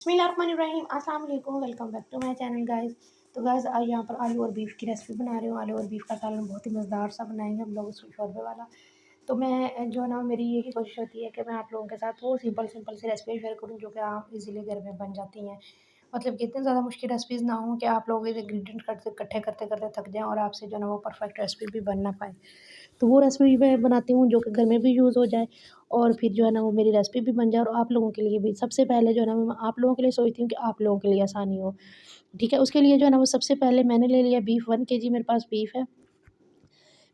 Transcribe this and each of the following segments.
बिस्मिल्लाहिर्रहमानिर्रहीम अस्सलाम वालेकुम welcome back to my channel guys. तो गाइस आज यहाँ पर आलू और बीफ की रेसिपी बना रही हूँ। आलू और बीफ का सालन बहुत ही मज़ेदार सा बनाएंगे हम लोग उसको शोरबे वाला। तो मैं जो है ना मेरी यही कोशिश होती है कि मैं आप लोगों के साथ वो सिंपल सिंपल सी रेसिपी शेयर करूँ जो कि आप इजीली घर में बन जाती हैं। मतलब कि इतनी ज़्यादा मुश्किल रेसिपीज़ ना हो कि आप लोग इंग्रेडिएंट करते इकट्ठे करते करते थक जाएँ और आपसे जो है ना वो परफेक्ट रेसिपी भी बन ना पाए। तो वो रेसिपी मैं बनाती हूँ जो कि घर में भी यूज़ हो जाए और फिर जो है ना वो मेरी रेसिपी भी बन जाए और आप लोगों के लिए भी। सबसे पहले जो है ना मैं आप लोगों के लिए सोचती हूँ कि आप लोगों के लिए आसानी हो। ठीक है? उसके लिए जो है ना वो सबसे पहले मैंने ले लिया बीफ 1 केजी मेरे पास बीफ है।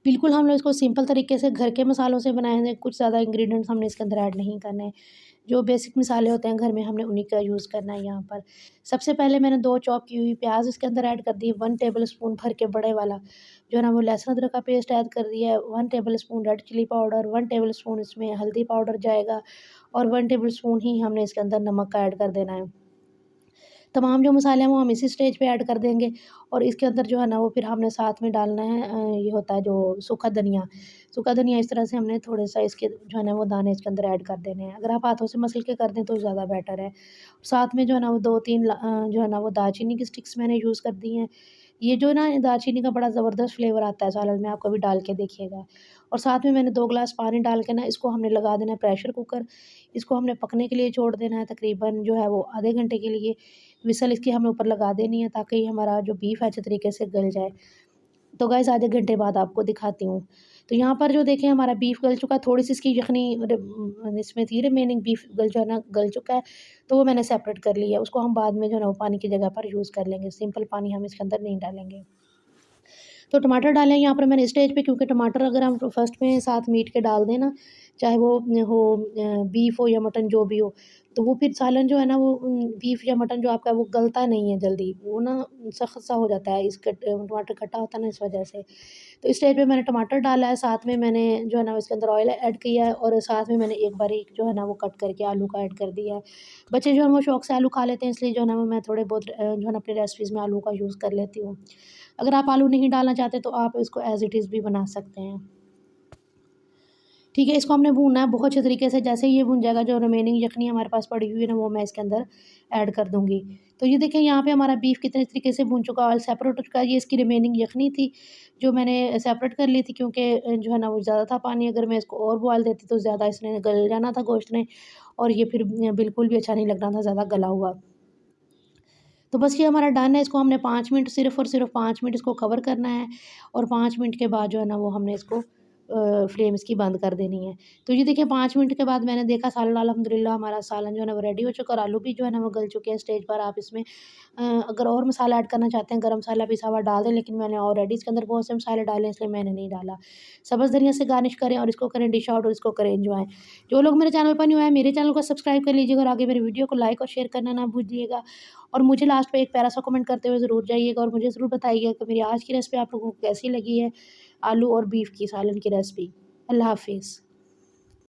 बिल्कुल हम लोग इसको सिंपल तरीके से घर के मसालों से बनाए हैं, कुछ ज़्यादा इंग्रीडिएंट्स हमने इसके अंदर ऐड नहीं करने हैं। जो बेसिक मसाले होते हैं घर में हमने उन्हीं का यूज़ करना है यहाँ पर। सबसे पहले मैंने 2 चॉप की हुई प्याज़ इसके अंदर ऐड कर दी, 1 टेबलस्पून भर के बड़े वाला जो है ना वो लहसुन अदरक का पेस्ट ऐड कर दिया है, 1 tablespoon red chilli powder, 1 tablespoon इसमें हल्दी पाउडर जाएगा और 1 टेबलस्पून ही हमने इसके अंदर नमक का ऐड कर देना है। तमाम जो मसाले हैं वो हम इसी स्टेज पे ऐड कर देंगे और इसके अंदर जो है ना वो फिर हमने साथ में डालना है ये होता है जो सूखा धनिया। सूखा धनिया इस तरह से हमने थोड़ा-सा इसके जो है ना वो दाने इसके अंदर ऐड कर देने हैं। अगर आप हाथों से मसल के कर दें तो ज़्यादा बेटर है। साथ में जो है ना वो 2-3 जो है ना वो दालचीनी की स्टिक्स मैंने यूज़ कर दी हैं। ये जो ना दालचीनी का बड़ा ज़बरदस्त फ्लेवर आता है सालन में, आप कभी डाल के देखिएगा। और साथ में मैंने 2 ग्लास पानी डाल के ना इसको हमने लगा देना है प्रेशर कुकर। इसको हमने पकने के लिए छोड़ देना है तकरीबन जो है वो आधे घंटे के लिए। व्हिसल इसकी हमें ऊपर लगा देनी है ताकि हमारा जो बीफ है अच्छे तरीके से गल जाए। तो गाइस आधे घंटे बाद आपको दिखाती हूँ। तो यहाँ पर जो देखें हमारा बीफ गल चुका है, थोड़ी-सी इसकी यखनी इसमें थी रिमेनिंग बीफ गल जो है ना गल चुका है, तो वो मैंने सेपरेट कर लिया है। उसको हम बाद में जो है ना वो पानी की जगह पर यूज़ कर लेंगे, सिंपल पानी हम इसके अंदर नहीं डालेंगे। तो टमाटर डाले हैं यहाँ पर मैंने स्टेज पे क्योंकि टमाटर अगर हम फर्स्ट में साथ मीट के डाल दें ना, चाहे वो हो बीफ हो या मटन जो भी हो, तो वो फिर सालन जो है ना वो बीफ या मटन जो आपका है वो गलता नहीं है जल्दी, वो ना सख्त सा हो जाता है टमाटर खट्टा होता है ना इस वजह से। तो इस स्टेज पे मैंने टमाटर डाला है, साथ में मैंने जो है ना इसके अंदर ऑयल ऐड किया है और साथ में मैंने एक बारीक जो है ना वो कट करके आलू का ऐड कर दिया है। बच्चे जो है वो शौक से आलू खा लेते हैं इसलिए जो है ना वो मैं थोड़े बहुत जो है ना अपनी रेसिपीज़ में आलू का यूज़ कर लेती हूँ। अगर आप आलू नहीं डालना चाहते तो आप इसको एज़ इट इज़ भी बना सकते हैं। ठीक है, इसको हमने भूनना है बहुत अच्छे तरीके से, जैसे ही ये भुन जाएगा जो रिमेनिंग यखनी हमारे पास पड़ी हुई है ना वो मैं इसके अंदर ऐड कर दूँगी। तो ये देखें यहाँ पे हमारा बीफ कितने तरीके से भुन चुका है, ऑयल सेपरेट हो चुका है। ये इसकी रिमेनिंग यखनी थी जो मैंने सेपरेट कर ली थी क्योंकि जो है ना वो ज़्यादा था पानी, अगर मैं इसको और बॉयल देती तो ज़्यादा इसने गल जाना था गोश्त ने और ये फिर बिल्कुल भी अच्छा नहीं लगना था ज़्यादा गला हुआ। तो बस ये हमारा डन है, इसको हमने 5 मिनट सिर्फ़ और सिर्फ़ 5 मिनट इसको कवर करना है और 5 मिनट के बाद जो है ना वो हमने इसको फ्लेम इसकी बंद कर देनी है। तो ये देखिए 5 मिनट के बाद मैंने देखा सालन अल्हम्दुलिल्लाह हमारा सालन जो है ना वो रेडी हो चुका और आलू भी जो है ना वो गल चुके हैं। स्टेज पर आप इसमें अगर और मसाला ऐड करना चाहते हैं, गरम मसाला पिसा हुआ डाल दें, लेकिन मैंने ऑलरेडी इसके अंदर बहुत से मसाले डाले हैं इसलिए मैंने नहीं डाला। सब्ज़ धनिया से गार्निश करें और इसको करें डिश आउट और इसको करें एन्जॉय। जो लोग मेरे चैनल पर न्यू आए मेरे चैनल को सब्सक्राइब कर लीजिएगा और आगे मेरी वीडियो को लाइक और शेयर करना ना भूलिएगा। और मुझे लास्ट पे एक प्यारा सा कमेंट करते हुए ज़रूर जाइएगा और मुझे ज़रूर बताइएगा कि मेरी आज की रेसिपी आप लोगों को कैसी लगी है, आलू और बीफ की सालन की रेसिपी। अल्लाह हाफ़िज़।